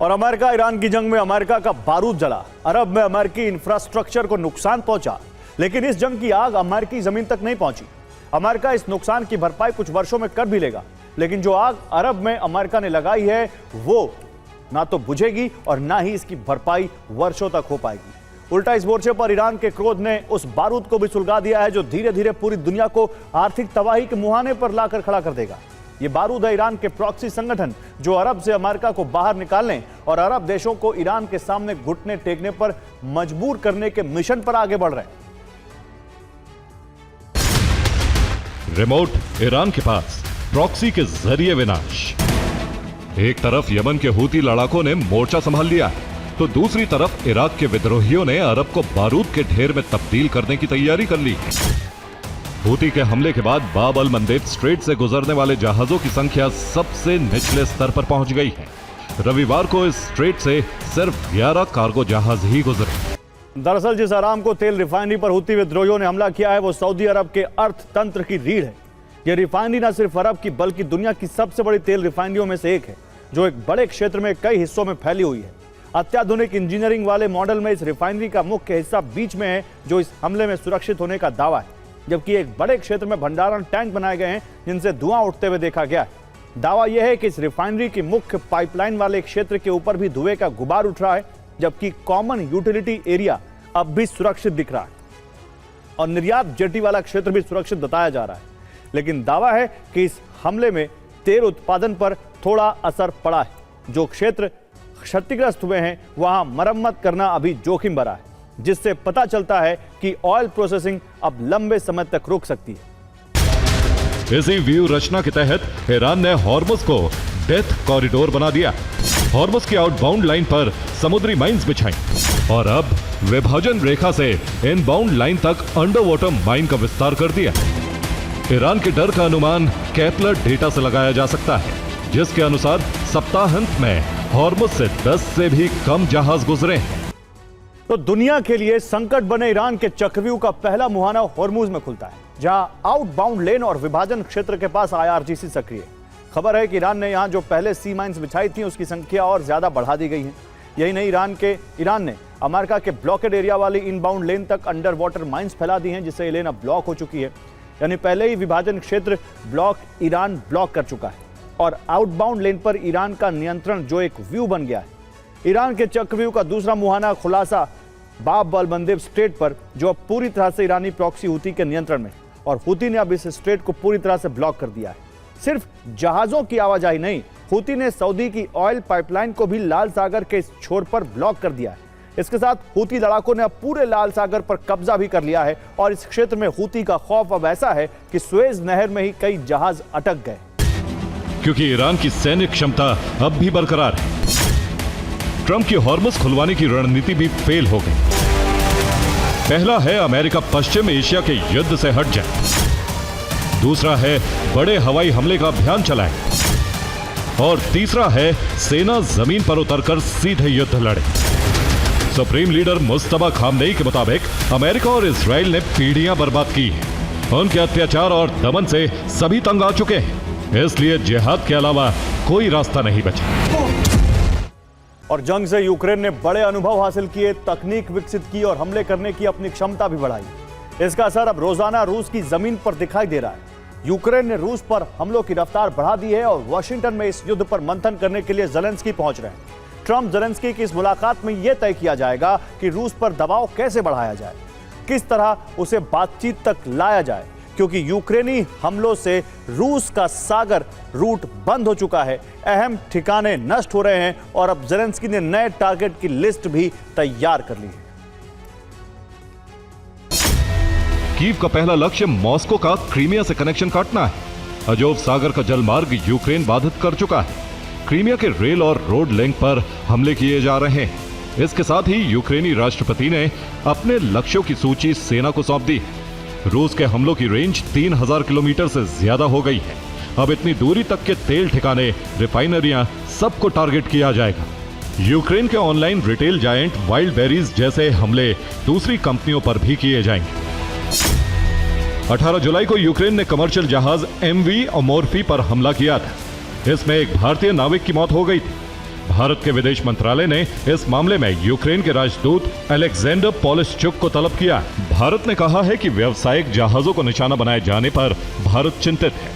और America Iran की जंग में अमेरिका का बारूद जला, अरब में अमेरिकी इंफ्रास्ट्रक्चर को नुकसान पहुंचा, लेकिन इस जंग की आग अमेरिकी जमीन तक नहीं पहुंची। अमेरिका इस नुकसान की भरपाई कुछ वर्षों में कर भी लेगा, लेकिन जो आग अरब में अमेरिका ने लगाई है वो ना तो बुझेगी और ना ही इसकी भरपाई वर्षों तक हो पाएगी। उल्टा इस मोर्चे पर ईरान के क्रोध ने उस बारूद को भी सुलगा दिया है जो धीरे धीरे पूरी दुनिया को आर्थिक तबाही के मुहाने पर लाकर खड़ा कर देगा। ये बारूद है ईरान के प्रॉक्सी संगठन जो अरब से अमेरिका को बाहर निकालने और अरब देशों को ईरान के सामने घुटने टेकने पर मजबूर करने के मिशन पर आगे बढ़ रहे हैं। रिमोट ईरान के पास, प्रॉक्सी के जरिए विनाश। एक तरफ यमन के हूती लड़ाकों ने मोर्चा संभाल लिया है, तो दूसरी तरफ इराक के विद्रोहियों ने अरब को बारूद के ढेर में तब्दील करने की तैयारी कर ली है। हूती के हमले के बाद बाब अल मंदेब स्ट्रेट से गुजरने वाले जहाजों की संख्या सबसे निचले स्तर पर पहुंच गई है। रविवार को इस स्ट्रेट से सिर्फ 11 कार्गो जहाज ही गुजरे। दरअसल जिस अरामको तेल रिफाइनरी पर हूती विद्रोहियों ने हमला किया है वो सऊदी अरब के अर्थतंत्र की रीढ़ है। यह रिफाइनरी न सिर्फ अरब की बल्कि दुनिया की सबसे बड़ी तेल रिफाइनरियों में से एक है, जो एक बड़े क्षेत्र में कई हिस्सों में फैली हुई है। अत्याधुनिक इंजीनियरिंग वाले मॉडल में इस रिफाइनरी का मुख्य हिस्सा बीच में है, जो इस हमले में सुरक्षित होने का दावा है, जबकि एक बड़े क्षेत्र में भंडारण टैंक बनाए गए हैं जिनसे धुआं उठते हुए देखा गया है। दावा यह है कि इस रिफाइनरी की मुख्य पाइपलाइन वाले क्षेत्र के ऊपर भी धुएं का गुबार उठ रहा है, जबकि कॉमन यूटिलिटी एरिया अब भी सुरक्षित दिख रहा है और निर्यात जेटी वाला क्षेत्र भी सुरक्षित बताया जा रहा है। लेकिन दावा है कि इस हमले में तेल उत्पादन पर थोड़ा असर पड़ा है। जो क्षेत्र क्षतिग्रस्त हुए हैं वहां मरम्मत करना अभी जोखिम भरा है, जिससे पता चलता है कि ऑयल प्रोसेसिंग अब लंबे समय तक रुक सकती है। इसी व्यू रचना के तहत ईरान ने हॉर्मुज को डेथ कॉरिडोर बना दिया। हॉर्मुज की आउटबाउंड लाइन पर समुद्री माइंस बिछाई और अब विभाजन रेखा से इनबाउंड लाइन तक अंडर वाटर माइन का विस्तार कर दिया। ईरान के डर का अनुमान केपलर डेटा से लगाया जा सकता है, जिसके अनुसार सप्ताहांत में हॉर्मुज से 10 से भी कम जहाज गुजरे हैं। तो दुनिया के लिए संकट बने ईरान के चक्रव्यूह का पहला मुहाना हॉर्मुज में खुलता है, जहां आउटबाउंड लेन और विभाजन क्षेत्र के पास IRGC सक्रिय है। खबर है कि ईरान ने यहां जो पहले सी माइंस बिछाई थी उसकी संख्या और ज्यादा बढ़ा दी गई है। यही नहीं, ईरान ने अमेरिका के ब्लॉकेड एरिया वाली इनबाउंड लेन तक अंडर वाटर माइंस फैला दी हैं, जिससे ये लेन अब ब्लॉक हो चुकी है। यानी पहले ही विभाजन क्षेत्र ईरान ब्लॉक कर चुका है और आउटबाउंड लेन पर ईरान का नियंत्रण जो एक व्यू बन गया है। ईरान के चक्रव्यूह का दूसरा मुहाना खुलासा बाब अल मंदेब स्ट्रेट पर, जो अब पूरी तरह से ईरानी प्रॉक्सी हूती के नियंत्रण में, और हूती ने अब इस स्ट्रेट को पूरी तरह से ब्लॉक कर दिया है। सिर्फ जहाजों की आवाजाही नहीं, हूती ने सऊदी की ऑयल पाइपलाइन को भी लाल सागर के इस छोर पर ब्लॉक कर दिया है। इसके साथ हूती लड़ाकों ने अब पूरे लाल सागर पर कब्जा भी कर लिया है और इस क्षेत्र में हूती का खौफ अब ऐसा है कि सुएज नहर में ही कई जहाज अटक गए, क्योंकि ईरान की सैन्य क्षमता अब भी बरकरार है। ट्रंप की हॉर्मुज खुलवाने की रणनीति भी फेल हो गई। पहला है अमेरिका पश्चिम एशिया के युद्ध से हट जाए, दूसरा है बड़े हवाई हमले का अभियान चलाए और तीसरा है सेना जमीन पर उतरकर सीधे युद्ध लड़े। सुप्रीम लीडर मुस्तफा खामनेई के मुताबिक अमेरिका और इजराइल ने पीढ़ियां बर्बाद की हैं। उनके अत्याचार और दमन से सभी तंग आ चुके हैं, इसलिए जिहाद के अलावा कोई रास्ता नहीं बचा। और जंग से यूक्रेन ने बड़े अनुभव हासिल किए, तकनीक विकसित की और हमले करने की अपनी क्षमता भी बढ़ाई। इसका असर अब रोजाना रूस की जमीन पर दिखाई दे रहा है। यूक्रेन ने रूस पर हमलों की रफ्तार बढ़ा दी है और वॉशिंगटन में इस युद्ध पर मंथन करने के लिए ज़ेलेंस्की पहुंच रहे हैं। ट्रंप ज़ेलेंस्की की इस मुलाकात में यह तय किया जाएगा कि रूस पर दबाव कैसे बढ़ाया जाए, किस तरह उसे बातचीत तक लाया जाए, क्योंकि यूक्रेनी हमलों से रूस का सागर रूट बंद हो चुका है, अहम ठिकाने नष्ट हो रहे हैं और अब ज़ेलेंस्की ने नए टारगेट की लिस्ट भी तैयार कर ली है। कीव का पहला लक्ष्य मॉस्को का क्रीमिया से कनेक्शन काटना है। अजोव सागर का जलमार्ग यूक्रेन बाधित कर चुका है। क्रीमिया के रेल और रोड लिंक पर हमले किए जा रहे हैं। इसके साथ ही यूक्रेनी राष्ट्रपति ने अपने लक्ष्यों की सूची सेना को सौंप दी। रूस के हमलों की रेंज 3000 किलोमीटर से ज्यादा हो गई है। अब इतनी दूरी तक के तेल ठिकाने, रिफाइनरियां, सबको टारगेट किया जाएगा। यूक्रेन के online retail giant wild berries जैसे हमले दूसरी कंपनियों पर भी किए जाएंगे। 18 जुलाई को यूक्रेन ने कमर्शियल जहाज MV अमोर्फी पर हमला किया था। इसमें एक भारतीय नाविक की मौत हो गई थी। भारत के विदेश मंत्रालय ने इस मामले में यूक्रेन के राजदूत अलेक्जेंडर पॉलिश्चुक को तलब किया। भारत ने कहा है कि व्यावसायिक जहाजों को निशाना बनाए जाने पर भारत चिंतित है।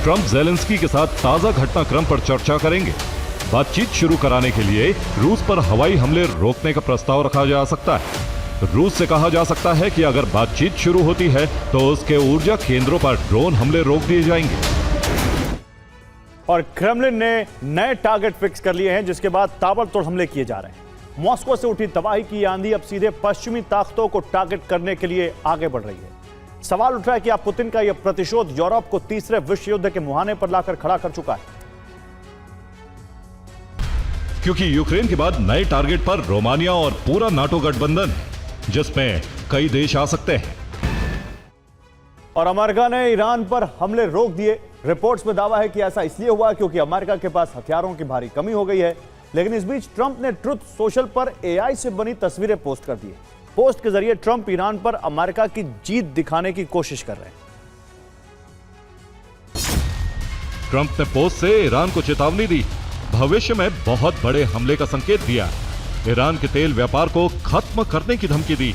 ट्रंप ज़ेलेंस्की के साथ ताजा घटनाक्रम पर चर्चा करेंगे। बातचीत शुरू कराने के लिए रूस पर हवाई हमले रोकने का प्रस्ताव रखा जा सकता है। रूस से कहा जा सकता है कि अगर बातचीत शुरू होती है तो उसके ऊर्जा केंद्रों पर ड्रोन हमले रोक दिए जाएंगे। और क्रेमलिन ने नए टारगेट फिक्स कर लिए हैं, जिसके बाद ताबड़तोड़ हमले किए जा रहे हैं। मॉस्को से उठी तबाही की आंधी अब सीधे पश्चिमी ताकतों को टारगेट करने के लिए आगे बढ़ रही है। सवाल उठ रहा है कि आप पुतिन का यह प्रतिशोध यूरोप को तीसरे विश्व युद्ध के मुहाने पर लाकर खड़ा कर चुका है, क्योंकि यूक्रेन के बाद नए टारगेट पर रोमानिया और पूरा नाटो गठबंधन है, जिसमें कई देश आ सकते हैं। और अमेरिका ने ईरान पर हमले रोक दिए। रिपोर्ट्स में दावा है कि ऐसा इसलिए हुआ क्योंकि अमेरिका के पास हथियारों की भारी कमी हो गई है। लेकिन इस बीच ट्रंप ने ट्रुथ सोशल पर एआई से बनी तस्वीरें पोस्ट कर दी। पोस्ट के जरिए ट्रंप ईरान पर अमेरिका की जीत दिखाने की कोशिश कर रहे हैं। ट्रंप ने पोस्ट से ईरान को चेतावनी दी, भविष्य में बहुत बड़े हमले का संकेत दिया, ईरान के तेल व्यापार को खत्म करने की धमकी दी।